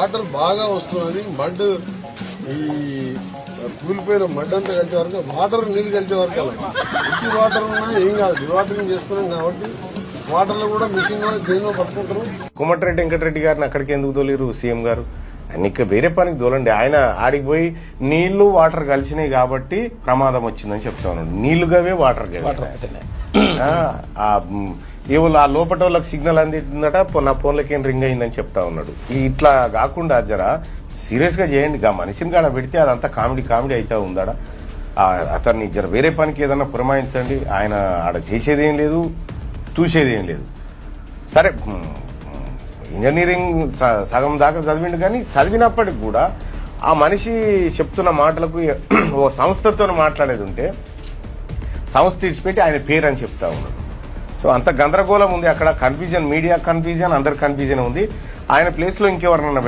Water బాగా వస్తున్నది. Mud ఈ కూలిపోయిన మడ్ అంతా కలిసే వరకు వాటర్ నీళ్లు కలిసే వరకు అలా ఉట్టి వాటర్ ఉన్నా ఏం కాదు. వాటరింగ్ చేస్తున్నాం కాబట్టి వాటర్ లో కూడా మిషన్ దేనిలో పట్టుకుంటారు. కోమటిరెడ్డి వెంకటరెడ్డి గారిని అక్కడికి ఎందుకు తోలేరు సీఎం గారు? ఆయన ఇక్కడ వేరే పనికి తోలండి. ఆయన ఆడికి పోయి నీళ్లు వాటర్ కలిసినాయి కాబట్టి ప్రమాదం వచ్చిందని చెప్తా ఉన్నాడు. నీళ్లుగావే వాటర్ ఏవో ఆ లోపల వాళ్ళకి సిగ్నల్ అందిందట, నా ఫోన్లకి ఏం రింగ్ అయిందని చెప్తా ఉన్నాడు. ఇట్లా కాకుండా జర సీరియస్ గా చేయండి. మనిషిని కాడ పెడితే అదంతా కామెడీ కామెడీ అయితే ఉందాడా? అతన్ని జర వేరే పనికి ఏదన్నా పురమాయించండి. ఆయన ఆడ చేసేదేం లేదు, చూసేదేం లేదు. సరే ఇంజనీరింగ్ సగం దాకా చదివిండు, కానీ చదివినప్పటికి కూడా ఆ మనిషి చెప్తున్న మాటలకు ఓ సంస్థతో మాట్లాడేది ఉంటే సంస్థ ఇచ్చిపెట్టి ఆయన పేరు అని చెప్తా ఉన్నాడు. సో అంత గందరగోళం ఉంది అక్కడ. కన్ఫ్యూజన్, మీడియా కన్ఫ్యూజన్, అందరి కన్ఫ్యూజన్ ఉంది. ఆయన ప్లేస్ లో ఇంకెవరన్నా